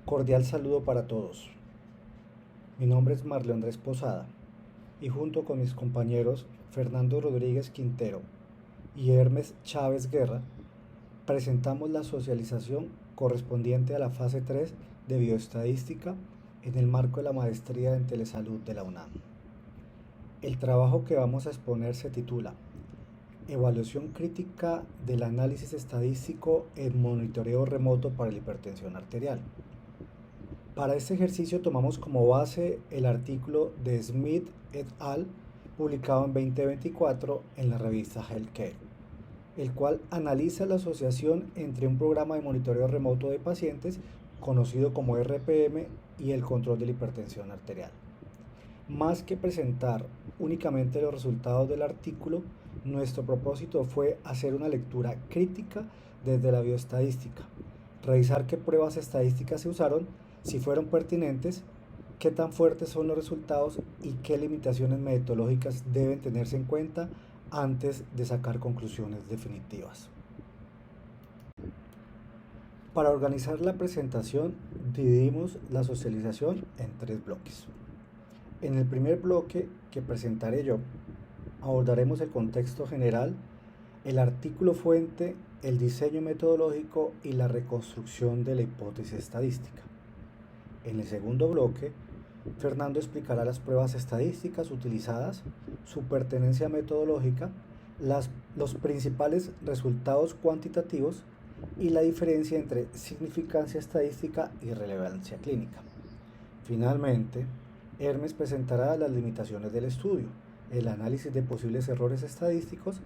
Cordial saludo para todos. Mi nombre es Marley Andrés Posada y junto con mis compañeros Fernando Rodríguez Quintero y Hermes Chávez Guerra presentamos la socialización correspondiente a la fase 3 de bioestadística en el marco de la maestría en telesalud de la UNAM. El trabajo que vamos a exponer se titula Evaluación crítica del análisis estadístico en monitoreo remoto para la hipertensión arterial. Para este ejercicio tomamos como base el artículo de Smith et al. Publicado en 2024 en la revista Healthcare, el cual analiza la asociación entre un programa de monitoreo remoto de pacientes, conocido como RPM, y el control de la hipertensión arterial. Más que presentar únicamente los resultados del artículo, nuestro propósito fue hacer una lectura crítica desde la bioestadística, revisar qué pruebas estadísticas se usaron, si fueron pertinentes, qué tan fuertes son los resultados y qué limitaciones metodológicas deben tenerse en cuenta antes de sacar conclusiones definitivas. Para organizar la presentación, dividimos la socialización en 3 bloques. En el primer bloque, que presentaré yo, abordaremos el contexto general, el artículo fuente, el diseño metodológico y la reconstrucción de la hipótesis estadística. En el segundo bloque, Fernando explicará las pruebas estadísticas utilizadas, su pertenencia metodológica, los principales resultados cuantitativos y la diferencia entre significancia estadística y relevancia clínica. Finalmente, Hermes presentará las limitaciones del estudio, el análisis de posibles errores estadísticos,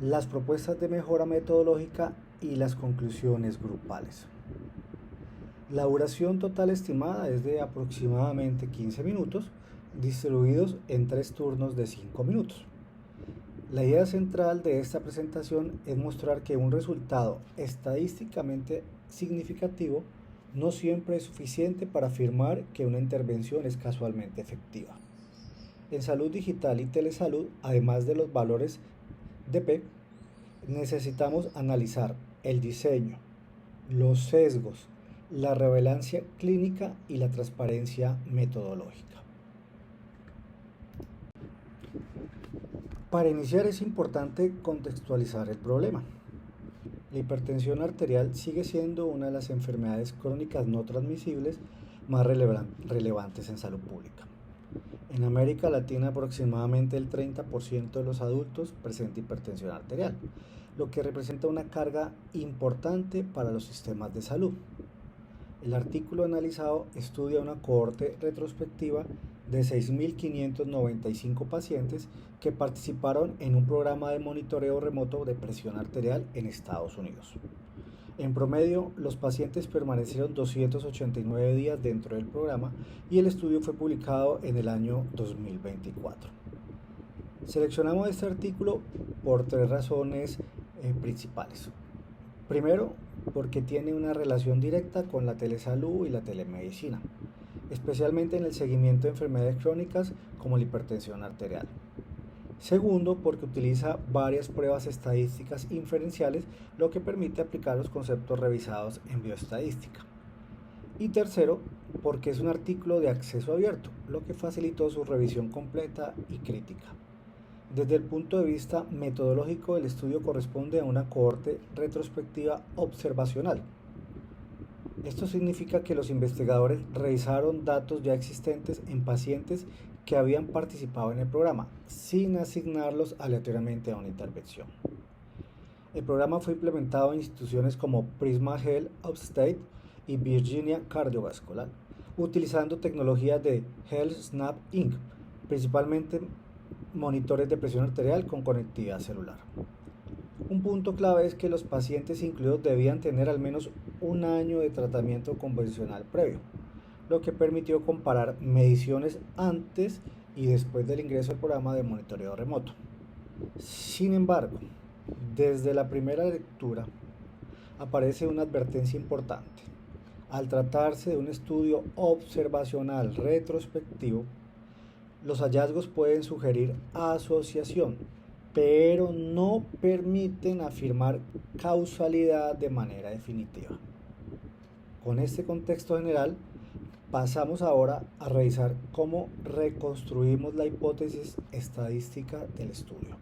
las propuestas de mejora metodológica y las conclusiones grupales. La duración total estimada es de aproximadamente 15 minutos, distribuidos en 3 turnos de 5 minutos. La idea central de esta presentación es mostrar que un resultado estadísticamente significativo no siempre es suficiente para afirmar que una intervención es casualmente efectiva. En salud digital y telesalud, además de los valores de P, necesitamos analizar el diseño, los sesgos, la relevancia clínica y la transparencia metodológica. Para iniciar es importante contextualizar el problema. La hipertensión arterial sigue siendo una de las enfermedades crónicas no transmisibles más relevantes en salud pública. En América Latina aproximadamente el 30% de los adultos presenta hipertensión arterial, lo que representa una carga importante para los sistemas de salud. El artículo analizado estudia una cohorte retrospectiva de 6.595 pacientes que participaron en un programa de monitoreo remoto de presión arterial en Estados Unidos. En promedio, los pacientes permanecieron 289 días dentro del programa y el estudio fue publicado en el año 2024. Seleccionamos este artículo por 3 razones principales. Primero, porque tiene una relación directa con la telesalud y la telemedicina, especialmente en el seguimiento de enfermedades crónicas como la hipertensión arterial. Segundo, porque utiliza varias pruebas estadísticas inferenciales, lo que permite aplicar los conceptos revisados en bioestadística. Y tercero, porque es un artículo de acceso abierto, lo que facilitó su revisión completa y crítica. Desde el punto de vista metodológico, el estudio corresponde a una cohorte retrospectiva observacional. Esto significa que los investigadores revisaron datos ya existentes en pacientes que habían participado en el programa, sin asignarlos aleatoriamente a una intervención. El programa fue implementado en instituciones como Prisma Health Upstate y Virginia Cardiovascular, utilizando tecnologías de HealthSnap Inc., principalmente monitores de presión arterial con conectividad celular. Un punto clave es que los pacientes incluidos debían tener al menos un año de tratamiento convencional previo, lo que permitió comparar mediciones antes y después del ingreso al programa de monitoreo remoto. Sin embargo, desde la primera lectura aparece una advertencia importante. Al tratarse de un estudio observacional retrospectivo, los hallazgos pueden sugerir asociación, pero no permiten afirmar causalidad de manera definitiva. Con este contexto general, pasamos ahora a revisar cómo reconstruimos la hipótesis estadística del estudio.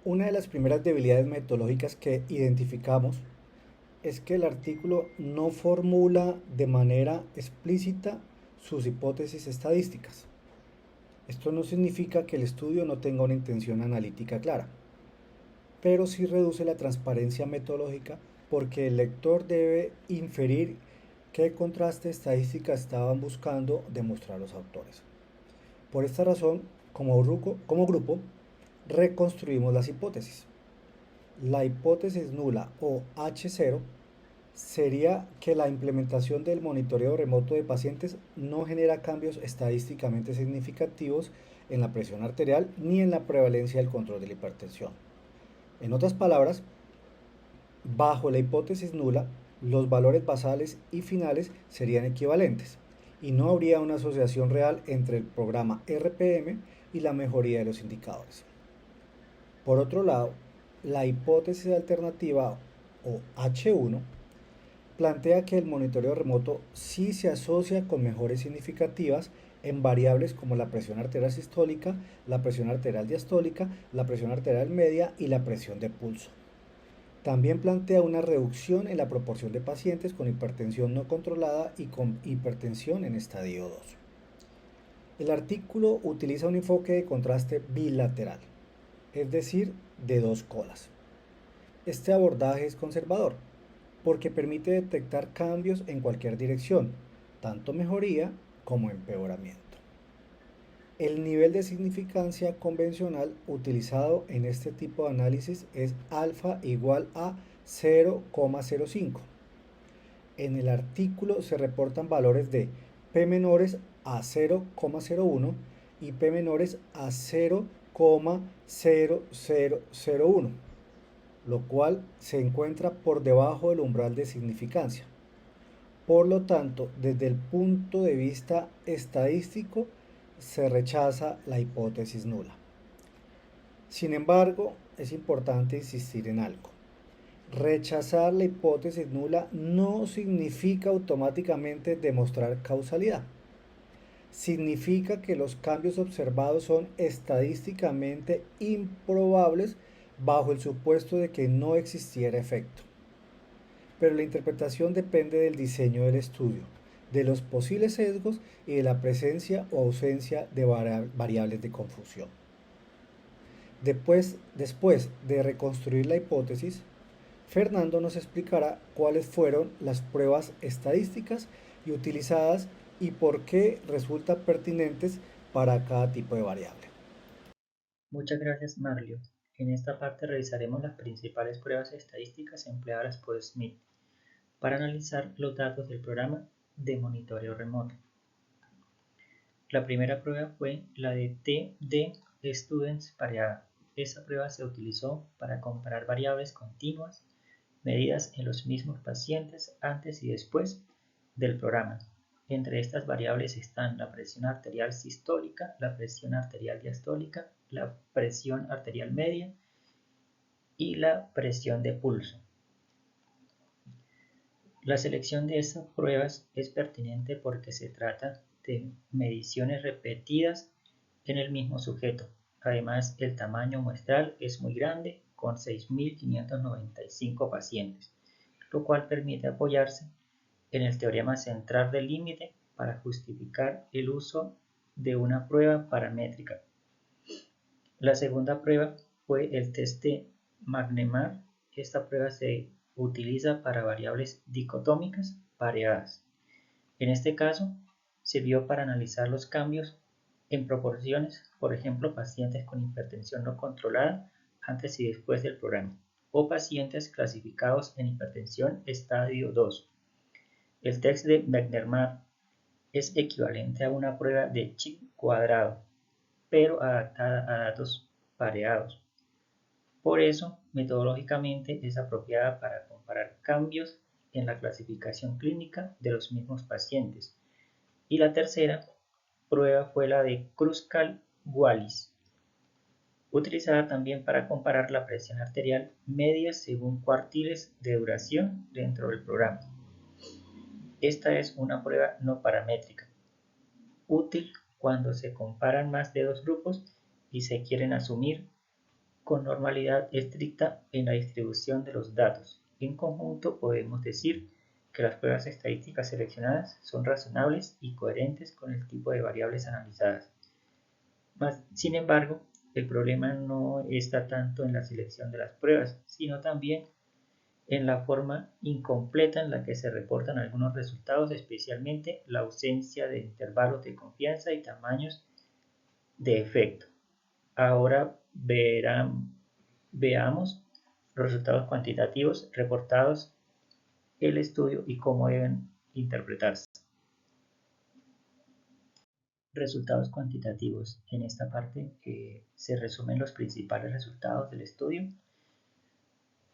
Una de las primeras debilidades metodológicas que identificamos es que el artículo no formula de manera explícita sus hipótesis estadísticas. Esto no significa que el estudio no tenga una intención analítica clara, pero sí reduce la transparencia metodológica porque el lector debe inferir qué contraste estadística estaban buscando demostrar los autores. Por esta razón, como grupo, reconstruimos las hipótesis. La hipótesis nula o H0 sería que la implementación del monitoreo remoto de pacientes no genera cambios estadísticamente significativos en la presión arterial ni en la prevalencia del control de la hipertensión. En otras palabras, bajo la hipótesis nula, los valores basales y finales serían equivalentes y no habría una asociación real entre el programa RPM y la mejoría de los indicadores. Por otro lado, la hipótesis alternativa o H1 plantea que el monitoreo remoto sí se asocia con mejoras significativas en variables como la presión arterial sistólica, la presión arterial diastólica, la presión arterial media y la presión de pulso. También plantea una reducción en la proporción de pacientes con hipertensión no controlada y con hipertensión en estadio 2. El artículo utiliza un enfoque de contraste bilateral, es decir, de dos colas. Este abordaje es conservador, porque permite detectar cambios en cualquier dirección, tanto mejoría como empeoramiento. El nivel de significancia convencional utilizado en este tipo de análisis es alfa igual a 0,05. En el artículo se reportan valores de P menores a 0,01 y P menores a 0,0001, lo cual se encuentra por debajo del umbral de significancia. Por lo tanto, desde el punto de vista estadístico, se rechaza la hipótesis nula. Sin embargo, es importante insistir en algo. Rechazar la hipótesis nula no significa automáticamente demostrar causalidad. Significa que los cambios observados son estadísticamente improbables bajo el supuesto de que no existiera efecto. Pero la interpretación depende del diseño del estudio, de los posibles sesgos y de la presencia o ausencia de variables de confusión. Después de reconstruir la hipótesis, Fernando nos explicará cuáles fueron las pruebas estadísticas y utilizadas y por qué resultan pertinentes para cada tipo de variable. Muchas gracias, Marlio. En esta parte revisaremos las principales pruebas estadísticas empleadas por Smith para analizar los datos del programa de monitoreo remoto. La primera prueba fue la de TD Students pareada. Esta prueba se utilizó para comparar variables continuas medidas en los mismos pacientes antes y después del programa. Entre estas variables están la presión arterial sistólica, la presión arterial diastólica, la presión arterial media y la presión de pulso. La selección de estas pruebas es pertinente porque se trata de mediciones repetidas en el mismo sujeto. Además, el tamaño muestral es muy grande, con 6.595 pacientes, lo cual permite apoyarse en el teorema central del límite para justificar el uso de una prueba paramétrica. La segunda prueba fue el test de Magnemar. Esta prueba se utiliza para variables dicotómicas pareadas. En este caso, sirvió para analizar los cambios en proporciones, por ejemplo, pacientes con hipertensión no controlada antes y después del programa, o pacientes clasificados en hipertensión estadio 2. El test de Magnemar es equivalente a una prueba de chi cuadrado, pero adaptada a datos pareados. Por eso, metodológicamente es apropiada para comparar cambios en la clasificación clínica de los mismos pacientes. Y la tercera prueba fue la de Kruskal-Wallis, utilizada también para comparar la presión arterial media según cuartiles de duración dentro del programa. Esta es una prueba no paramétrica, útil cuando se comparan más de dos grupos y se quieren asumir con normalidad estricta en la distribución de los datos. En conjunto podemos decir que las pruebas estadísticas seleccionadas son razonables y coherentes con el tipo de variables analizadas. Sin embargo, el problema no está tanto en la selección de las pruebas, sino también en la forma incompleta en la que se reportan algunos resultados, especialmente la ausencia de intervalos de confianza y tamaños de efecto. Ahora veamos los resultados cuantitativos reportados en el estudio y cómo deben interpretarse. Resultados cuantitativos. En esta parte se resumen los principales resultados del estudio.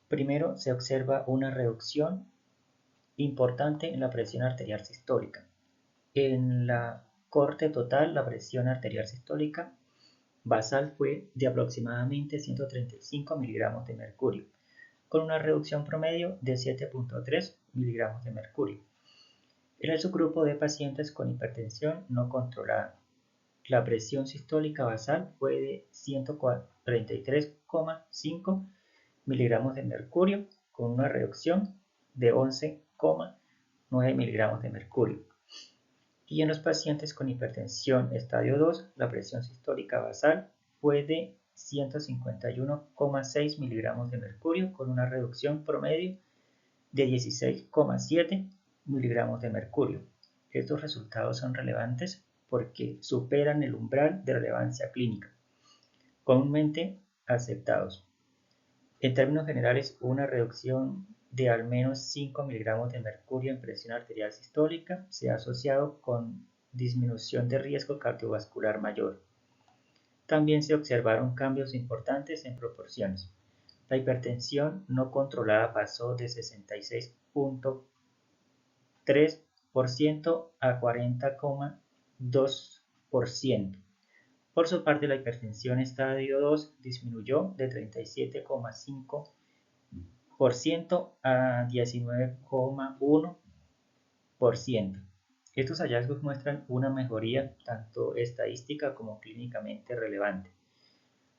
Primero, se observa una reducción importante en la presión arterial sistólica. En la corte total, la presión arterial sistólica basal fue de aproximadamente 135 miligramos de mercurio, con una reducción promedio de 7.3 miligramos de mercurio. En el subgrupo de pacientes con hipertensión no controlada, la presión sistólica basal fue de 143,5 miligramos de mercurio, con una reducción de 11,9 miligramos de mercurio. Y en los pacientes con hipertensión estadio 2, la presión sistólica basal fue de 151,6 miligramos de mercurio, con una reducción promedio de 16,7 miligramos de mercurio. Estos resultados son relevantes porque superan el umbral de relevancia clínica, comúnmente aceptados. En términos generales, una reducción de al menos 5 miligramos de mercurio en presión arterial sistólica se ha asociado con disminución de riesgo cardiovascular mayor. También se observaron cambios importantes en proporciones. La hipertensión no controlada pasó de 66,3% a 40,2%. Por su parte, la hipertensión estadio 2 disminuyó de 37,5% a 19,1%. Estos hallazgos muestran una mejoría tanto estadística como clínicamente relevante.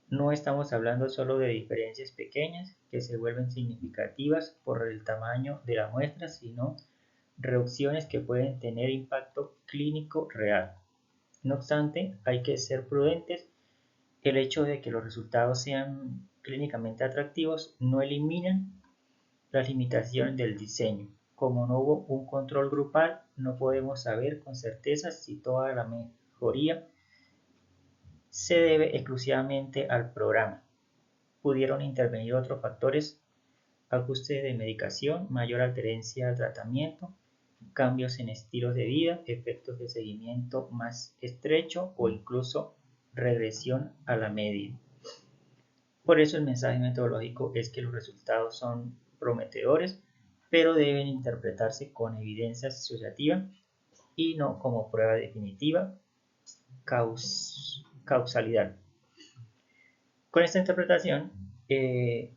No estamos hablando solo de diferencias pequeñas que se vuelven significativas por el tamaño de la muestra, sino reducciones que pueden tener impacto clínico real. No obstante, hay que ser prudentes. El hecho de que los resultados sean clínicamente atractivos no eliminan las limitaciones del diseño. Como no hubo un control grupal, no podemos saber con certeza si toda la mejoría se debe exclusivamente al programa. Pudieron intervenir otros factores: ajuste de medicación, mayor adherencia al tratamiento, cambios en estilos de vida, efectos de seguimiento más estrecho o incluso regresión a la media. Por eso el mensaje metodológico es que los resultados son prometedores, pero deben interpretarse con evidencia asociativa y no como prueba definitiva causalidad. Con esta interpretación, el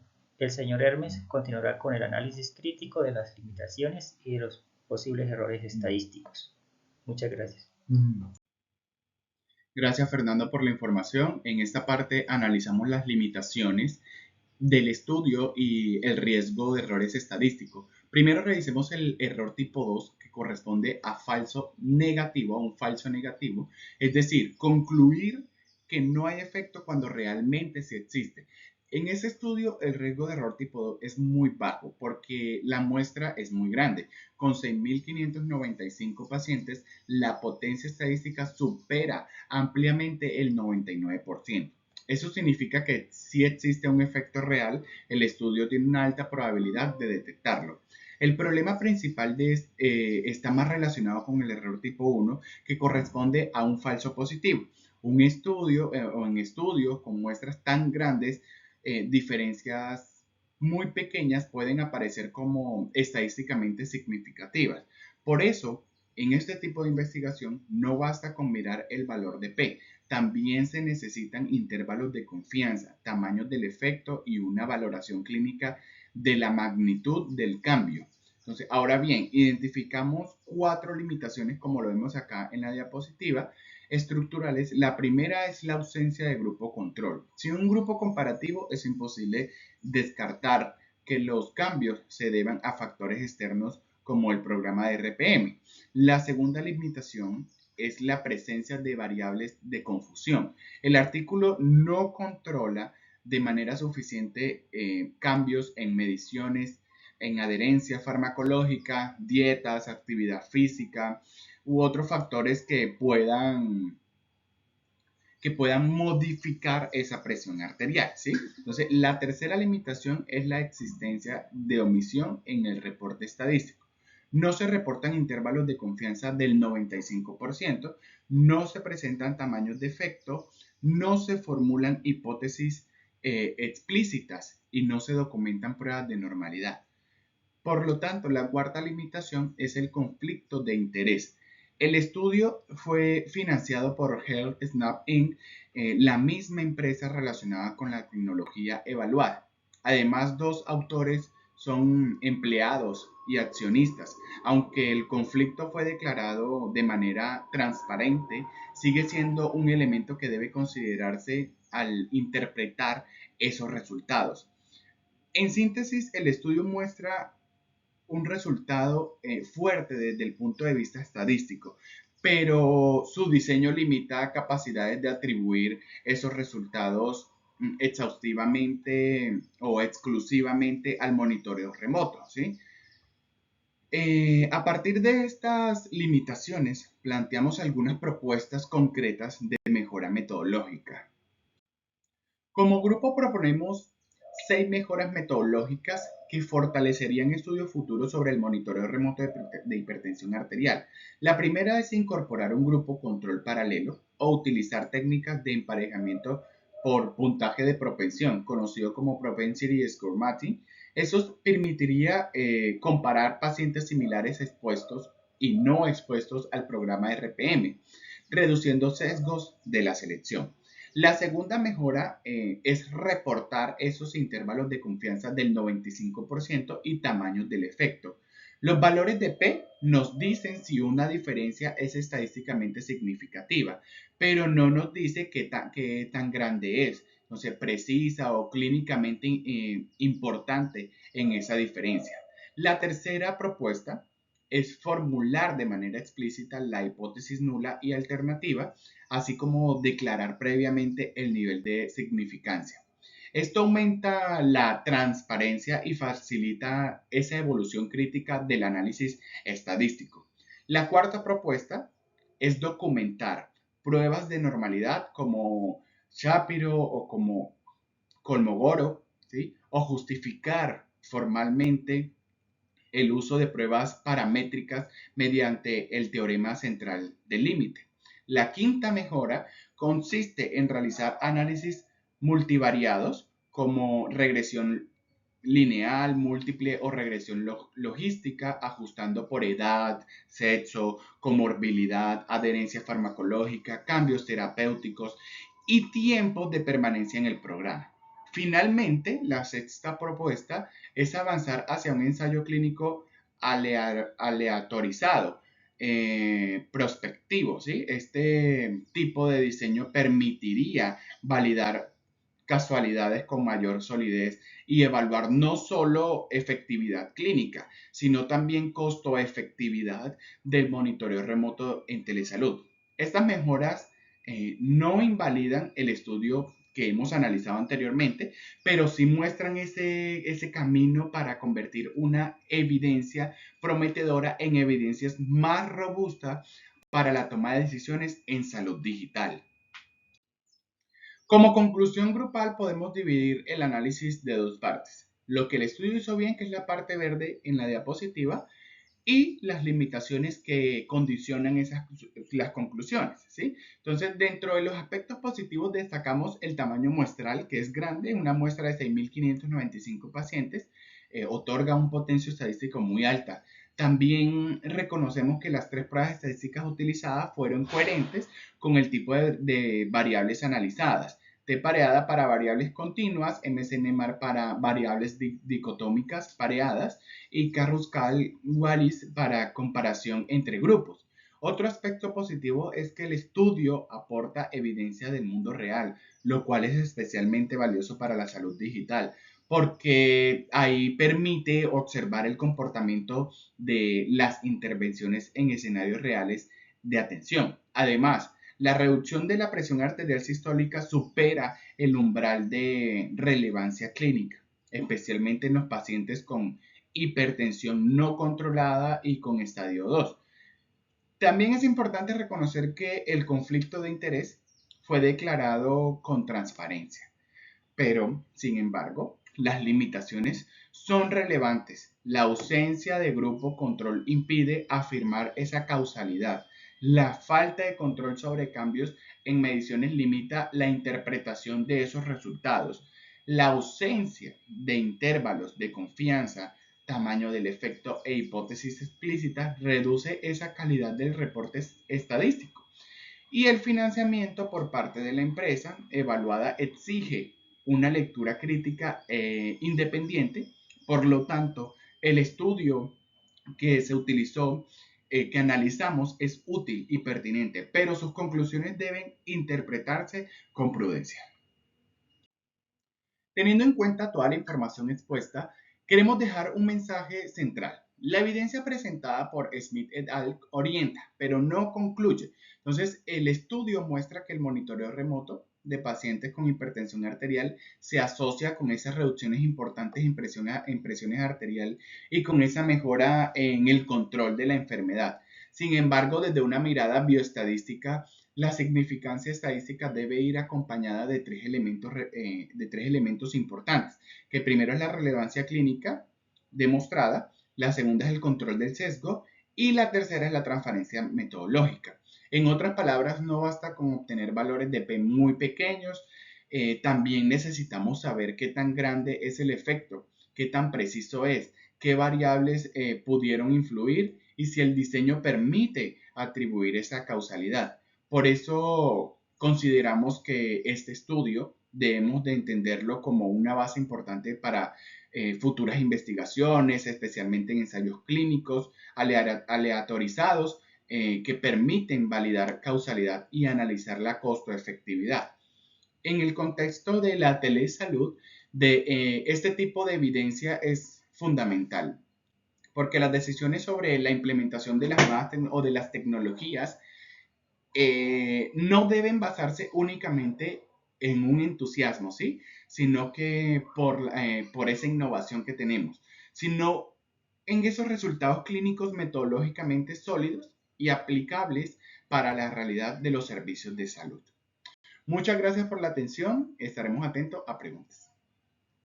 señor Hermes continuará con el análisis crítico de las limitaciones y de los posibles errores estadísticos. Muchas gracias. Gracias, Fernando, por la información. En esta parte analizamos las limitaciones del estudio y el riesgo de errores estadísticos. Primero revisemos el error tipo 2, que corresponde a falso negativo, a un falso negativo, es decir, concluir que no hay efecto cuando realmente sí existe. En ese estudio, el riesgo de error tipo 2 es muy bajo porque la muestra es muy grande. Con 6.595 pacientes, la potencia estadística supera ampliamente el 99%. Eso significa que si existe un efecto real, el estudio tiene una alta probabilidad de detectarlo. El problema principal está más relacionado con el error tipo 1, que corresponde a un falso positivo. Un estudio o en estudios con muestras tan grandes, diferencias muy pequeñas pueden aparecer como estadísticamente significativas. Por eso, en este tipo de investigación no basta con mirar el valor de P, también se necesitan intervalos de confianza, tamaños del efecto y una valoración clínica de la magnitud del cambio. Entonces, ahora bien, identificamos 4 limitaciones como lo vemos acá en la diapositiva estructurales. La primera es la ausencia de grupo control. Sin un grupo comparativo es imposible descartar que los cambios se deban a factores externos como el programa de RPM. La segunda limitación es la presencia de variables de confusión. El artículo no controla de manera suficiente cambios en mediciones, en adherencia farmacológica, dietas, actividad física u otros factores que puedan modificar esa presión arterial, ¿sí? Entonces, la tercera limitación es la existencia de omisión en el reporte estadístico. No se reportan intervalos de confianza del 95%, no se presentan tamaños de efecto, no se formulan hipótesis explícitas y no se documentan pruebas de normalidad. Por lo tanto, la cuarta limitación es el conflicto de interés. El estudio fue financiado por Health Snap Inc., la misma empresa relacionada con la tecnología evaluada. Además, 2 autores son empleados y accionistas. Aunque el conflicto fue declarado de manera transparente, sigue siendo un elemento que debe considerarse al interpretar esos resultados. En síntesis, el estudio muestra un resultado fuerte desde el punto de vista estadístico, pero su diseño limita capacidades de atribuir esos resultados exhaustivamente o exclusivamente al monitoreo remoto, ¿sí? A partir de estas limitaciones, planteamos algunas propuestas concretas de mejora metodológica. Como grupo proponemos 6 mejoras metodológicas que fortalecerían estudios futuros sobre el monitoreo remoto de hipertensión arterial. La primera es incorporar un grupo control paralelo o utilizar técnicas de emparejamiento por puntaje de propensión, conocido como Propensity Score Matching. Eso permitiría comparar pacientes similares expuestos y no expuestos al programa RPM, reduciendo sesgos de la selección. La segunda mejora es reportar esos intervalos de confianza del 95% y tamaños del efecto. Los valores de P nos dicen si una diferencia es estadísticamente significativa, pero no nos dice qué tan grande es, entonces precisa o clínicamente importante en esa diferencia. La tercera propuesta es formular de manera explícita la hipótesis nula y alternativa, así como declarar previamente el nivel de significancia. Esto aumenta la transparencia y facilita esa evolución crítica del análisis estadístico. La cuarta propuesta es documentar pruebas de normalidad como Shapiro o como Kolmogorov, ¿sí? O justificar formalmente el uso de pruebas paramétricas mediante el teorema central del límite. La quinta mejora consiste en realizar análisis multivariados como regresión lineal, múltiple o regresión logística, ajustando por edad, sexo, comorbilidad, adherencia farmacológica, cambios terapéuticos y tiempos de permanencia en el programa. Finalmente, la sexta propuesta es avanzar hacia un ensayo clínico aleatorizado, prospectivo, ¿sí? Este tipo de diseño permitiría validar casualidades con mayor solidez y evaluar no solo efectividad clínica, sino también costo-efectividad del monitoreo remoto en telesalud. Estas mejoras no invalidan el estudio que hemos analizado anteriormente, pero sí muestran ese camino para convertir una evidencia prometedora en evidencias más robustas para la toma de decisiones en salud digital. Como conclusión grupal podemos dividir el análisis de 2 partes. Lo que el estudio hizo bien, que es la parte verde en la diapositiva, y las limitaciones que condicionan las conclusiones, ¿sí? Entonces, dentro de los aspectos positivos destacamos el tamaño muestral, que es grande, una muestra de 6.595 pacientes, otorga un potencio estadístico muy alta. También reconocemos que las tres pruebas estadísticas utilizadas fueron coherentes con el tipo de variables analizadas. T pareada para variables continuas, MSNMAR para variables dicotómicas pareadas y Kruskal-Wallis para comparación entre grupos. Otro aspecto positivo es que el estudio aporta evidencia del mundo real, lo cual es especialmente valioso para la salud digital, porque ahí permite observar el comportamiento de las intervenciones en escenarios reales de atención. Además, la reducción de la presión arterial sistólica supera el umbral de relevancia clínica, especialmente en los pacientes con hipertensión no controlada y con estadio 2. También es importante reconocer que el conflicto de interés fue declarado con transparencia, pero, sin embargo, las limitaciones son relevantes. La ausencia de grupo control impide afirmar esa causalidad. La falta de control sobre cambios en mediciones limita la interpretación de esos resultados. La ausencia de intervalos de confianza, tamaño del efecto e hipótesis explícitas reduce esa calidad del reporte estadístico. Y el financiamiento por parte de la empresa evaluada exige una lectura crítica independiente. Por lo tanto, el estudio que se utilizó, que analizamos, es útil y pertinente, pero sus conclusiones deben interpretarse con prudencia. Teniendo en cuenta toda la información expuesta, queremos dejar un mensaje central. La evidencia presentada por Smith et al. Orienta, pero no concluye. Entonces, el estudio muestra que el monitoreo remoto de pacientes con hipertensión arterial se asocia con esas reducciones importantes en presiones arterial y con esa mejora en el control de la enfermedad. Sin embargo, desde una mirada bioestadística, la significancia estadística debe ir acompañada de tres elementos importantes, que primero es la relevancia clínica demostrada, la segunda es el control del sesgo y la tercera es la transparencia metodológica. En otras palabras, no basta con obtener valores de P muy pequeños, también necesitamos saber qué tan grande es el efecto, qué tan preciso es, qué variables pudieron influir y si el diseño permite atribuir esa causalidad. Por eso consideramos que este estudio debemos de entenderlo como una base importante para futuras investigaciones, especialmente en ensayos clínicos aleatorizados que permiten validar causalidad y analizar la costo-efectividad. En el contexto de la telesalud, este tipo de evidencia es fundamental, porque las decisiones sobre la implementación de las nuevas o de las tecnologías no deben basarse únicamente en un entusiasmo, ¿sí? Sino que por esa innovación que tenemos, sino en esos resultados clínicos metodológicamente sólidos y aplicables para la realidad de los servicios de salud. Muchas gracias por la atención. Estaremos atentos a preguntas.